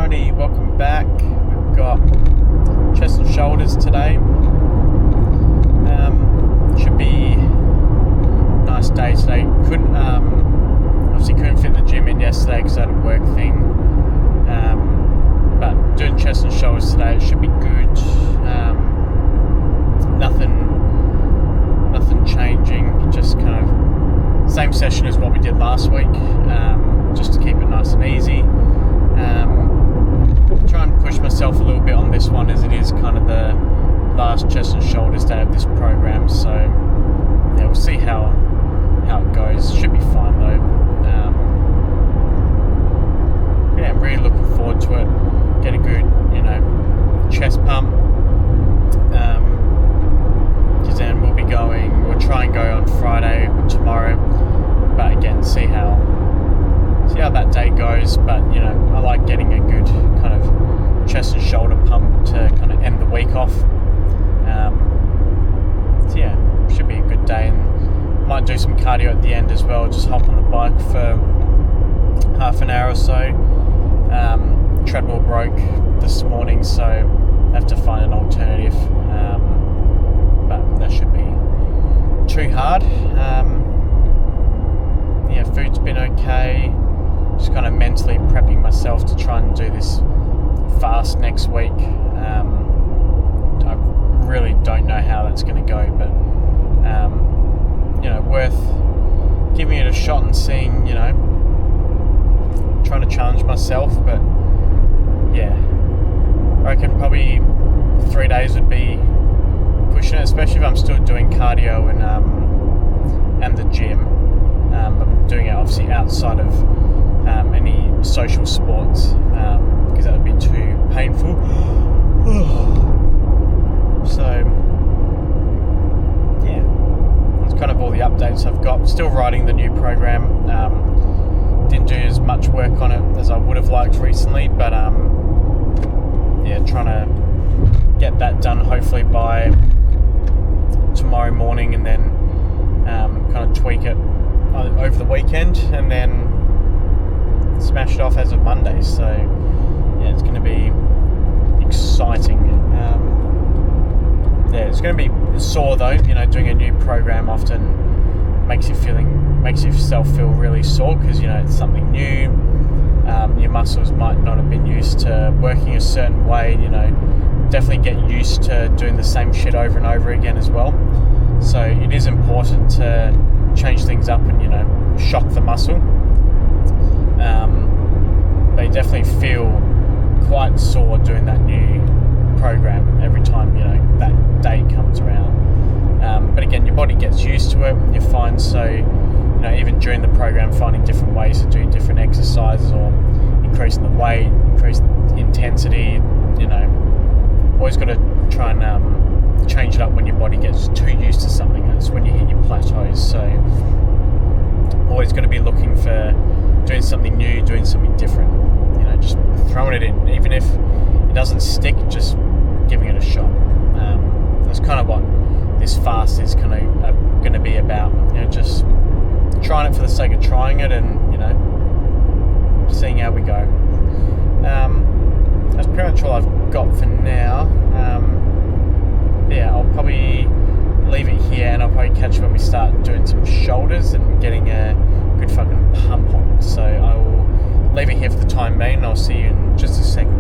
Alrighty, welcome back. We've got chest and shoulders today. Should be a nice day today. Obviously couldn't fit the gym in yesterday because I had a work thing. But doing chest and shoulders today, it should be good. Nothing changing. Just kind of same session as what we did last week. Just to keep it nice and easy. Try and push myself a little bit on this one, as it is kind of the last chest and shoulders day of this program. So yeah, we'll see how it goes. Should be fine though. Yeah, I'm really looking forward to it. Get a good, chest pump. Because then we'll try and go on Friday or tomorrow. But again, see how that day goes. But I like getting a good kind of chest and shoulder pump to kind of end the week off. So yeah, should be a good day, and might do some cardio at the end as well. Just hop on the bike for half an hour or so. Treadmill broke this morning, so I have to find an alternative. But that should be too hard. Yeah, food's been okay. Just kind of mentally prepping myself to try and do this fast next week. I really don't know how that's going to go, but worth giving it a shot and seeing, trying to challenge myself. But yeah, I reckon probably 3 days would be pushing it, especially if I'm still doing cardio and the gym. I'm doing it obviously outside of any social sports, because that would be too painful. So yeah, that's kind of all the updates I've got. Still writing the new program. Didn't do as much work on it as I would have liked recently, but yeah, trying to get that done hopefully by tomorrow morning, and then kind of tweak it over the weekend, and then smash it off as of Monday. So yeah, it's going to be exciting. Yeah, it's going to be sore though. Doing a new program often makes yourself feel really sore, because it's something new. Your muscles might not have been used to working a certain way. Definitely get used to doing the same shit over and over again as well. So it is important to change things up and shock the muscle. They definitely feel quite sore doing that new program every time that day comes around. But again, your body gets used to it, and you're fine. So even during the program, finding different ways to do different exercises, or increasing the weight, increasing the intensity. Always got to try and change it up when your body gets too used to something. That's when you hit your plateaus. So always got to be looking for doing something new, doing something different. Just throwing it in, even if it doesn't stick, just giving it a shot. That's kind of what this fast is kind of going to be about. Just trying it for the sake of trying it, and seeing how we go. That's pretty much all I've got for now. Yeah, I'll probably leave it here, and I'll probably catch you when we start doing some shoulders and getting a good fucking pump on. So I will leave it here for the time being, and I'll see you in just a second.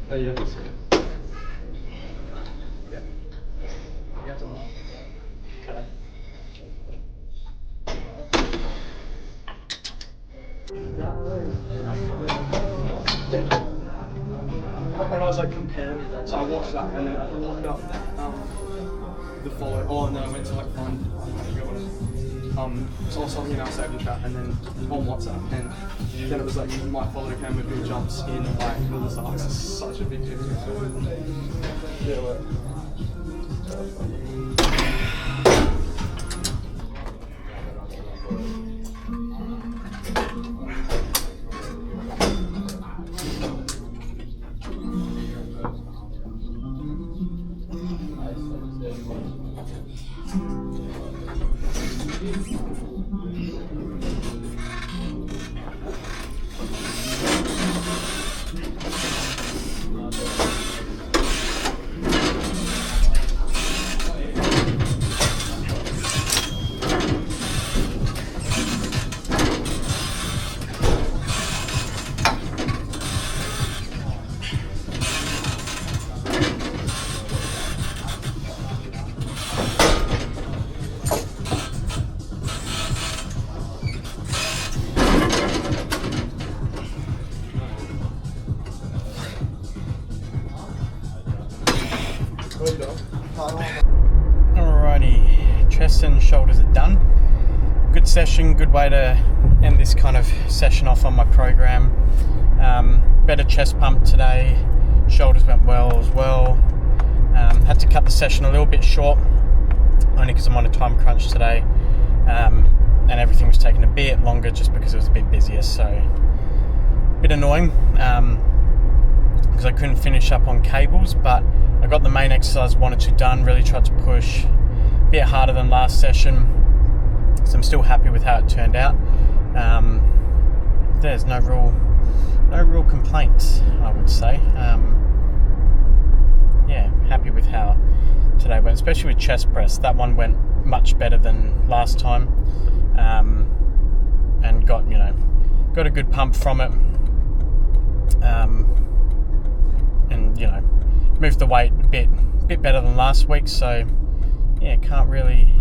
Oh yeah. Yeah. You have to look. Okay. And I was like comparing, so I watched that and then I looked up the follow. Oh no, I went to like find. Saw something in our saving chat and then on WhatsApp, and then it was like my follow came with big jumps in like the stars. It's such a big difference. Yeah, well. chest and shoulders are done. Good session, good way to end this kind of session off on my program. Better chest pump today, shoulders went well as well. Had to cut the session a little bit short, only because I'm on a time crunch today, and everything was taking a bit longer just because it was a bit busier, so a bit annoying because I couldn't finish up on cables, but I got the main exercise 1 or 2 done, really tried to push a bit harder than last session, so I'm still happy with how it turned out. There's no real complaints, I would say. Yeah, happy with how today went, especially with chest press. That one went much better than last time, and got a good pump from it, and moved the weight a bit better than last week. So yeah, can't really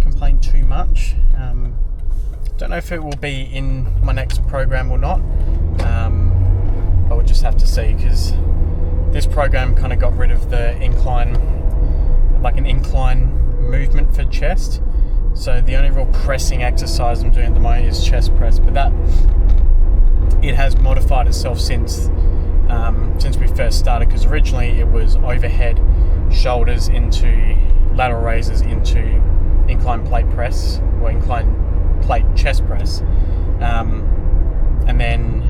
complain too much. Don't know if it will be in my next program or not, but we'll just have to see, because this program kind of got rid of the incline, like an incline movement for chest. So the only real pressing exercise I'm doing at the moment is chest press, but that it has modified itself since we first started, because originally it was overhead shoulders into lateral raises into incline plate press, or incline plate chest press, and then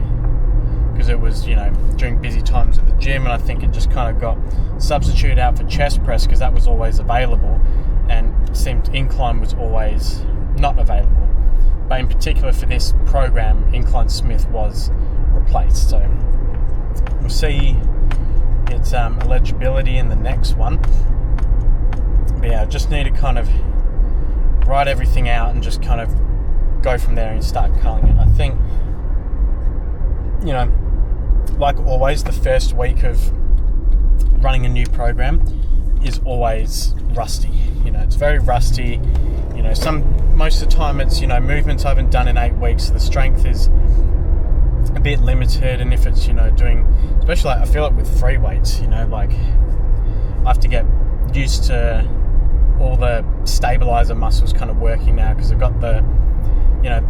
because it was during busy times at the gym, and I think it just kind of got substituted out for chest press because that was always available, and it seemed incline was always not available. But in particular for this program, incline Smith was replaced, so we'll see its eligibility in the next one. But yeah, I just need to kind of write everything out and just kind of go from there and start culling it. I think like always, the first week of running a new program is always rusty. It's very rusty. Most of the time it's movements I haven't done in 8 weeks, so the strength is a bit limited. And if it's doing, especially I feel it with free weights, like I have to get used to all the stabilizer muscles kind of working now, because I've got the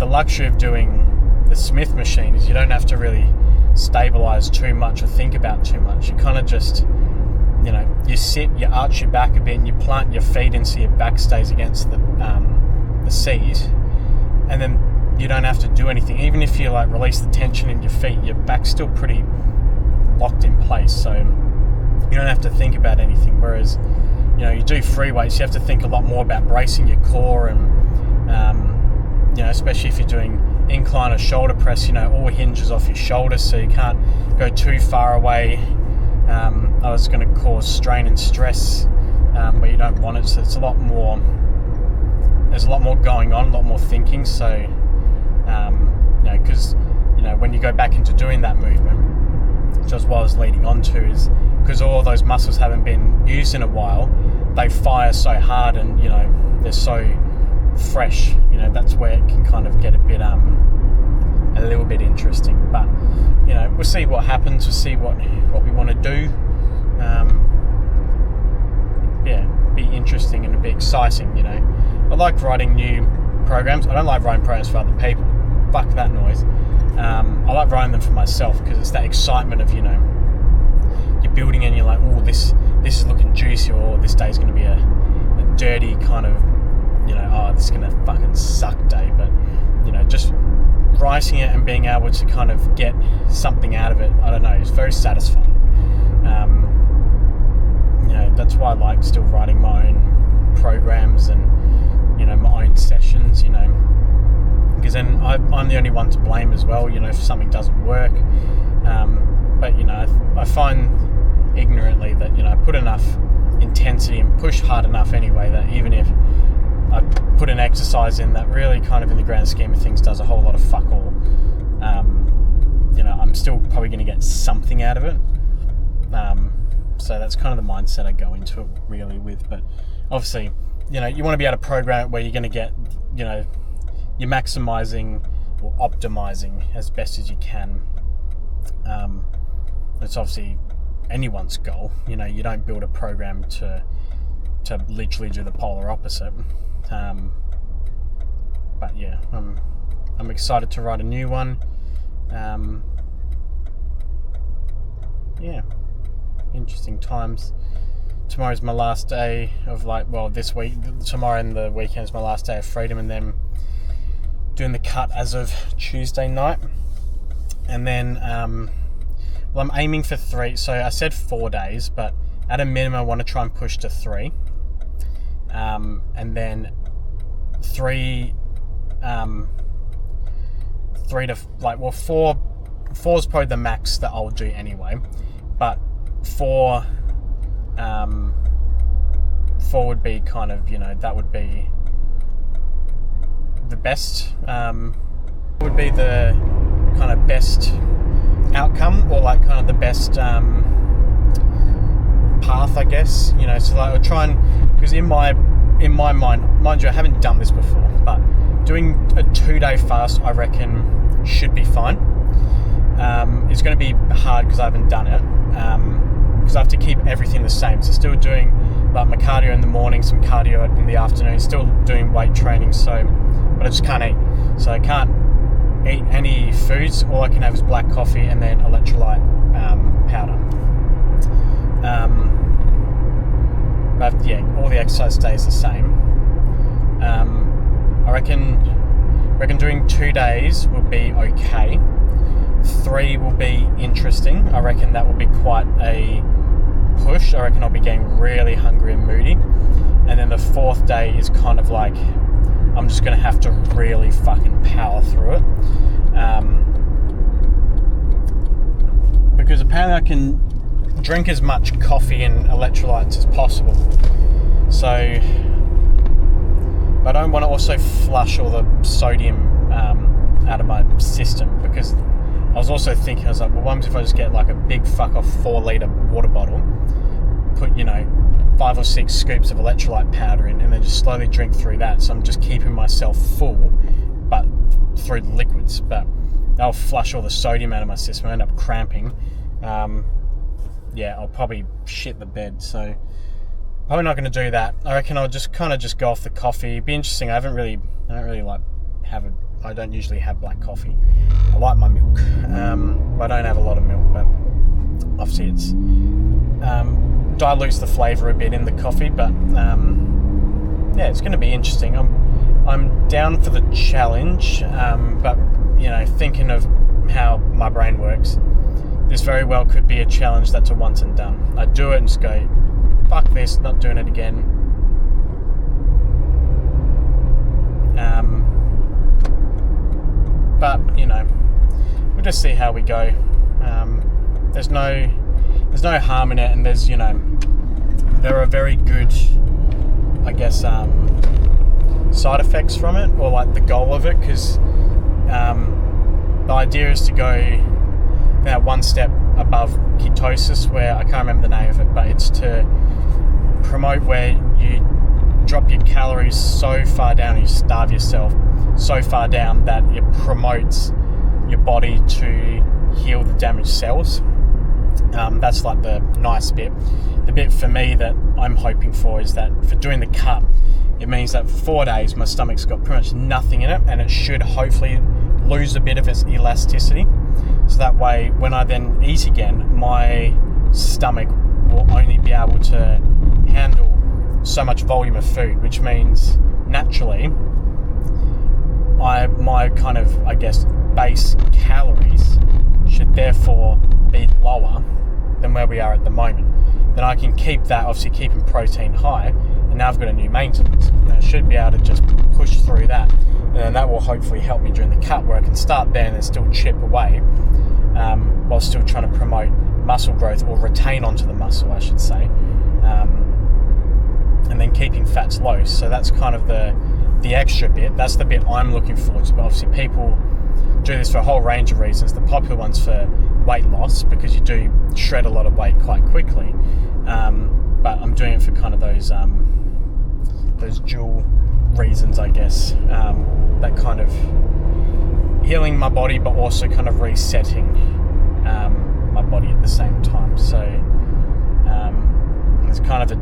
luxury of doing the Smith machine is you don't have to really stabilize too much or think about too much. You kind of just you sit, you arch your back a bit, and you plant your feet in so your back stays against the seat, and then you don't have to do anything. Even if you release the tension in your feet, your back's still pretty locked in place, so you don't have to think about anything. Whereas you do free weights, you have to think a lot more about bracing your core, and especially if you're doing incline or shoulder press, all hinges off your shoulders, so you can't go too far away. It's going to cause strain and stress where you don't want it, so it's a lot more. There's a lot more going on, a lot more thinking. So, because when you go back into doing that movement, which is what I was leading on to, is because all of those muscles haven't been used in a while, they fire so hard, and they're so fresh. That's where it can kind of get a little bit interesting. But we'll see what happens. We'll see what we want to do. Be interesting and be exciting. I like writing new programs. I don't like writing programs for other people. Fuck that noise. I like writing them for myself, because it's that excitement of you're building and you're like, oh, this is looking juicy, or this day's going to be a dirty kind of this is going to fucking suck day. But just writing it and being able to kind of get something out of it, I don't know, it's very satisfying. That's why I like still writing my own programs and my own sessions, because then I'm the only one to blame as well, if something doesn't work. But I find ignorantly that I put enough intensity and push hard enough anyway, that even if I put an exercise in that really kind of in the grand scheme of things does a whole lot of fuck all, I'm still probably going to get something out of it. So that's kind of the mindset I go into it really with. But obviously, you want to be able to program it where you're going to get, you're maximizing or optimizing as best as you can. It's obviously anyone's goal. You don't build a program to to literally do the polar opposite. But yeah, I'm excited to write a new one. Yeah, interesting times. Tomorrow's my last day of this week. Tomorrow and the weekend is my last day of freedom, and then doing the cut as of Tuesday night. And then, I'm aiming for 3. So I said 4 days, but at a minimum, I want to try and push to 3. And then 3 to 4. 4 is probably the max that I'll do anyway. But 4 would be kind of, that would be the best, would be the kind of best outcome, or like kind of the best path, I guess. So I'll try and, because in my mind you, I haven't done this before, but doing a 2-day fast, I reckon, should be fine. It's going to be hard because I haven't done it, because I have to keep everything the same. So still doing like my cardio in the morning, some cardio in the afternoon, still doing weight training, but I just can't eat. So I can't eat any foods. All I can have is black coffee and then electrolyte powder. But yeah, all the exercise stays the same. I reckon doing 2 days will be okay. 3 will be interesting. I reckon that will be quite a push. I reckon I'll be getting really hungry and moody. And then the 4th day is kind of like, I'm just going to have to really fucking power through it. Because apparently I can drink as much coffee and electrolytes as possible. So, but I don't want to also flush all the sodium out of my system, because I was also thinking, I was like, well, what if I just get like a big fuck off 4-litre water bottle, put 5 or 6 scoops of electrolyte powder in, and then just slowly drink through that. So I'm just keeping myself full, but through the liquids. But that'll flush all the sodium out of my system. I end up cramping. Yeah, I'll probably shit the bed. So probably not going to do that. I reckon I'll just kind of go off the coffee. It'd be interesting. I don't really I don't usually have black coffee. I like my milk, but I don't have a lot of milk. But obviously it's dilutes the flavour a bit in the coffee. But yeah, it's going to be interesting. I'm down for the challenge, but thinking of how my brain works, this very well could be a challenge that's a once and done. I do it and just go, fuck this, not doing it again. But we'll just see how we go. There's no harm in it, and there's there are very good, I guess, side effects from it, or like the goal of it, because the idea is to go that one step above ketosis, where I can't remember the name of it, but it's to promote where you drop your calories so far down, you starve yourself so far down that it promotes your body to heal the damaged cells. That's like the nice bit. The bit for me that I'm hoping for is that for doing the cut, it means that for 4 days my stomach's got pretty much nothing in it, and it should hopefully lose a bit of its elasticity. So that way, when I then eat again, my stomach will only be able to handle so much volume of food, which means naturally my kind of, I guess, base calories should therefore be lower than where we are at the moment. Then I can keep that, obviously keeping protein high, and now I've got a new maintenance. And I should be able to just push through that, and then that will hopefully help me during the cut, where I can start there and then still chip away, while still trying to promote muscle growth, or retain onto the muscle, I should say, and then keeping fats low. So that's kind of the extra bit. That's the bit I'm looking forward to. But obviously people do this for a whole range of reasons. The popular one's for weight loss, because you do shred a lot of weight quite quickly. But I'm doing it for kind of those dual reasons, I guess. That kind of healing my body, but also kind of resetting my body at the same time. So it's kind of a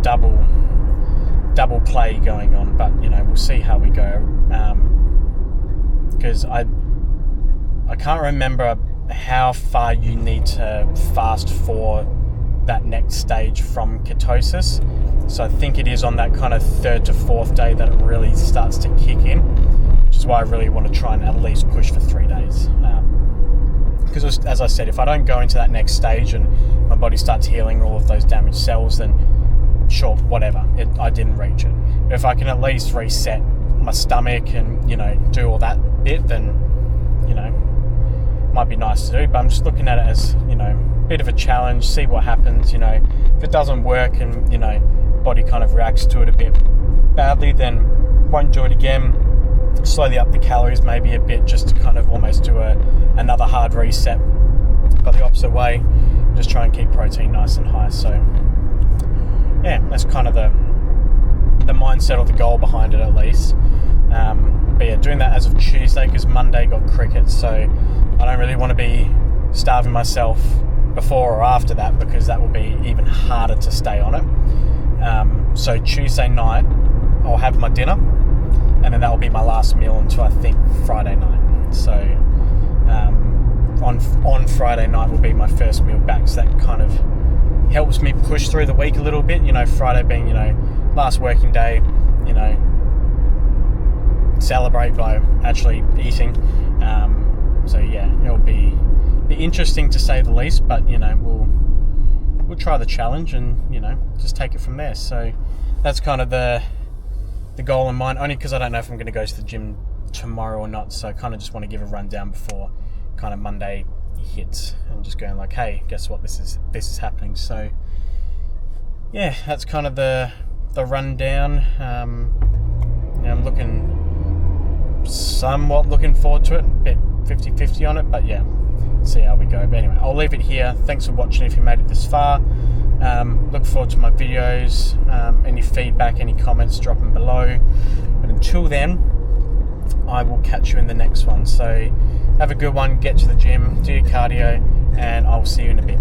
double play going on, but you know, we'll see how we go. Because I can't remember how far you need to fast for that next stage from ketosis. So I think it is on that kind of 3rd to 4th day that it really starts to kick in, which is why I really want to try and at least push for 3 days. Because as I said, if I don't go into that next stage and my body starts healing all of those damaged cells, then sure, whatever, I didn't reach it. But if I can at least reset my stomach and, you know, do all that bit, then, you know, might be nice to do. But I'm just looking at it as, you know, a bit of a challenge, see what happens. You know, if it doesn't work and, you know, body kind of reacts to it a bit badly, then won't do it again. Slowly up the calories maybe a bit, just to kind of almost do another hard reset, but the opposite way, just try and keep protein nice and high. So yeah, that's kind of the mindset or the goal behind it, at least. But yeah, doing that as of Tuesday, because Monday got cricket, so I don't really want to be starving myself before or after that, because that will be even harder to stay on it. So Tuesday night I'll have my dinner, and then that will be my last meal until I think Friday night. So on Friday night will be my first meal back, so that kind of helps me push through the week a little bit. You know, Friday being, you know, last working day, you know, celebrate by actually eating. So yeah, it'll be interesting to say the least, but you know, we'll try the challenge and, you know, just take it from there. So that's kind of the goal in mind, only because I don't know if I'm going to go to the gym tomorrow or not. So I kind of just want to give a rundown before kind of Monday hits, and just going like, hey, guess what, this is happening. So yeah, that's kind of the rundown. You know, I'm somewhat looking forward to it, a bit 50-50 on it, but yeah, see how we go. But anyway, I'll leave it here. Thanks for watching if you made it this far. Look forward to my videos. Any feedback, any comments, drop them below. But until then, I will catch you in the next one. So have a good one, get to the gym, do your cardio, and I'll see you in a bit.